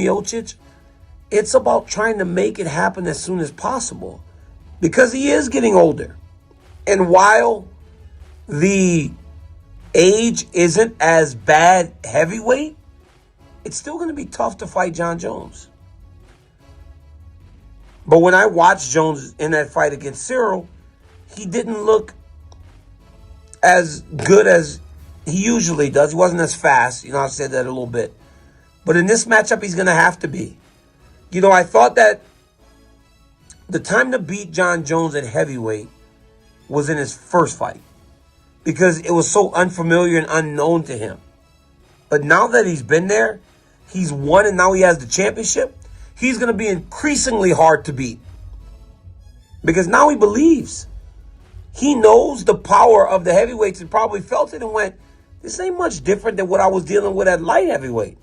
Miocic, it's about trying to make it happen as soon as possible because he is getting older. And while the age isn't as bad heavyweight, it's still going to be tough to fight Jon Jones. But when I watched Jones in that fight against Cyril, he didn't look as good as he usually does. He wasn't as fast. I said that a little bit. But in this matchup, he's going to have to be. I thought that the time to beat Jon Jones at heavyweight was in his first fight because it was so unfamiliar and unknown to him. But now that he's been there, he's won, and now he has the championship, he's going to be increasingly hard to beat because now he believes. He knows the power of the heavyweights and probably felt it and went, this ain't much different than what I was dealing with at light heavyweight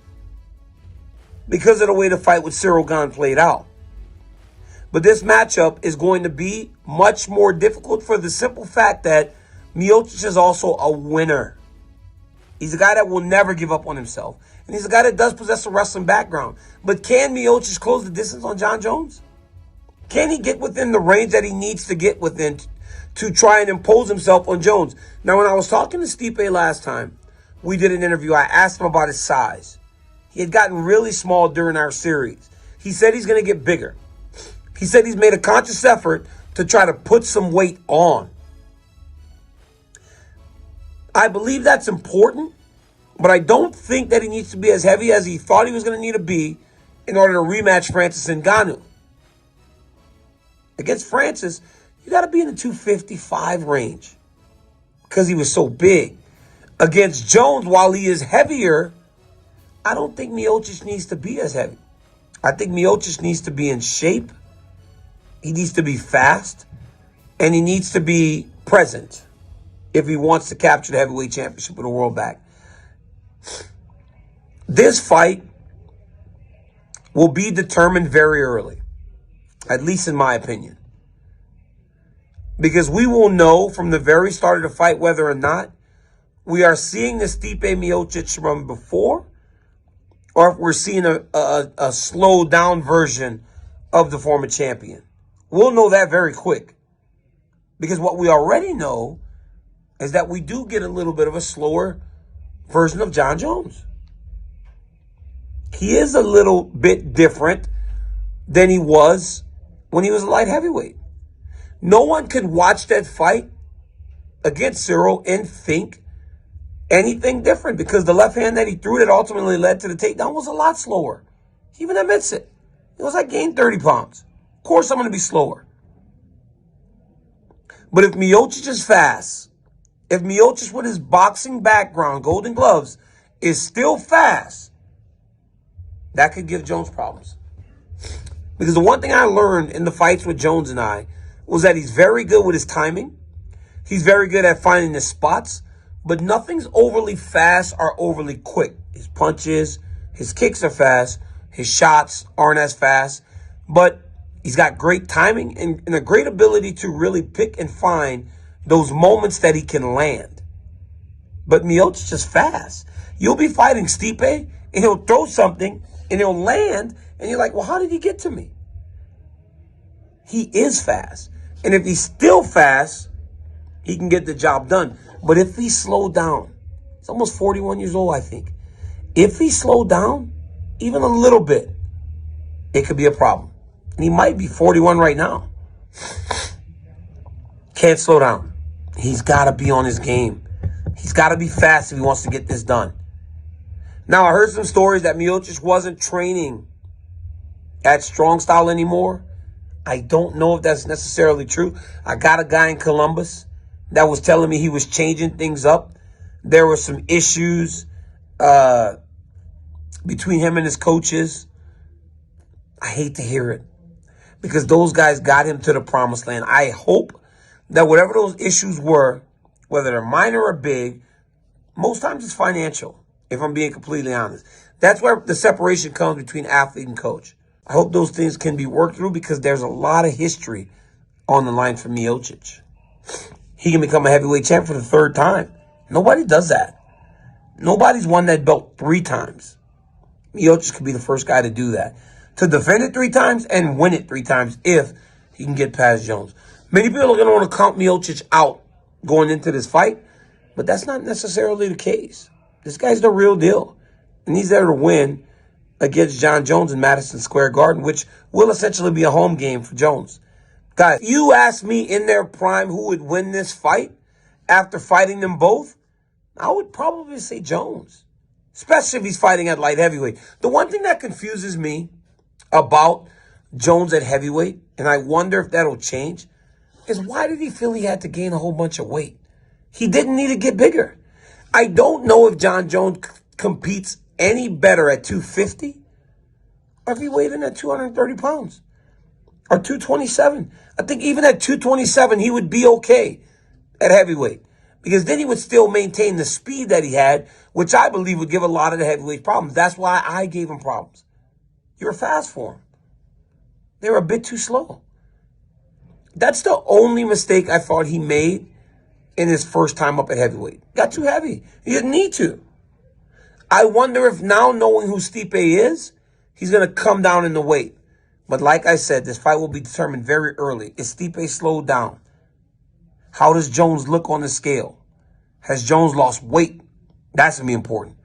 because of the way the fight with Cyril Gane played out. But this matchup is going to be much more difficult for the simple fact that Miocic is also a winner. He's a guy that will never give up on himself. And he's a guy that does possess a wrestling background. But can Miocic close the distance on Jon Jones? Can he get within the range that he needs to get within to try and impose himself on Jones? Now, when I was talking to Stipe last time, we did an interview. I asked him about his size. He had gotten really small during our series. He said he's going to get bigger. He said he's made a conscious effort to try to put some weight on. I believe that's important, but I don't think that he needs to be as heavy as he thought he was going to need to be in order to rematch Francis Ngannou. Against Francis, you got to be in the 255 range because he was so big. Against Jones, while he is heavier, I don't think Miocic needs to be as heavy. I think Miocic needs to be in shape. He needs to be fast. And he needs to be present if he wants to capture the heavyweight championship of the world back. This fight will be determined very early, at least in my opinion. Because we will know from the very start of the fight whether or not we are seeing the Stipe Miocic from before or if we're seeing a slowed down version of the former champion. We'll know that very quick. Because what we already know is that we do get a little bit of a slower version of Jon Jones. He is a little bit different than he was when he was a light heavyweight. No one could watch that fight against Cyril and think anything different because the left hand that he threw that ultimately led to the takedown was a lot slower. He even admits it. It was like gained 30 pounds. Of course I'm going to be slower. But if Miocic is fast, if Miocic with his boxing background, Golden Gloves, is still fast, that could give Jones problems. Because the one thing I learned in the fights with Jones and I was that he's very good with his timing. He's very good at finding the spots, but nothing's overly fast or overly quick. His punches, his kicks are fast. His shots aren't as fast, but he's got great timing and a great ability to really pick and find those moments that he can land. But Miocic is fast. You'll be fighting Stipe, and he'll throw something, and he'll land, and you're like, well, how did he get to me? He is fast. And if he's still fast, he can get the job done. But if he slowed down, he's almost 41 years old, I think. If he slowed down, even a little bit, it could be a problem. And he might be 41 right now. Can't slow down. He's got to be on his game. He's got to be fast if he wants to get this done. Now, I heard some stories that Miocic wasn't training at Strong Style anymore. I don't know if that's necessarily true. I got a guy in Columbus that was telling me he was changing things up. There were some issues between him and his coaches. I hate to hear it because those guys got him to the promised land. I hope that whatever those issues were, whether they're minor or big, most times it's financial, if I'm being completely honest. That's where the separation comes between athlete and coach. I hope those things can be worked through because there's a lot of history on the line for Miocic. He can become a heavyweight champ for the third time. Nobody does that. Nobody's won that belt 3 times. Miocic could be the first guy to do that. To defend it 3 times and win it 3 times if he can get past Jones. Many people are going to want to count Miocic out going into this fight, but that's not necessarily the case. This guy's the real deal. And he's there to win against Jon Jones in Madison Square Garden, which will essentially be a home game for Jones. Guys, you asked me in their prime who would win this fight after fighting them both, I would probably say Jones, especially if he's fighting at light heavyweight. The one thing that confuses me about Jones at heavyweight, and I wonder if that'll change, is why did he feel he had to gain a whole bunch of weight? He didn't need to get bigger. I don't know if Jon Jones competes any better at 250 or if he weighed in at 230 pounds or 227. I think even at 227, he would be okay at heavyweight because then he would still maintain the speed that he had, which I believe would give a lot of the heavyweight problems. That's why I gave him problems. You were fast for him. They were a bit too slow. That's the only mistake I thought he made in his first time up at heavyweight. Got too heavy. He didn't need to. I wonder if now knowing who Stipe is, he's going to come down in the weight. But like I said, this fight will be determined very early. Is Stipe slowed down? How does Jones look on the scale? Has Jones lost weight? That's going to be important.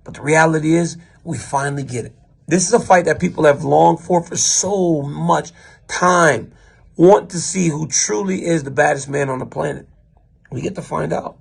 But the reality is, we finally get it. This is a fight that people have longed for so much time. Want to see who truly is the baddest man on the planet. We get to find out.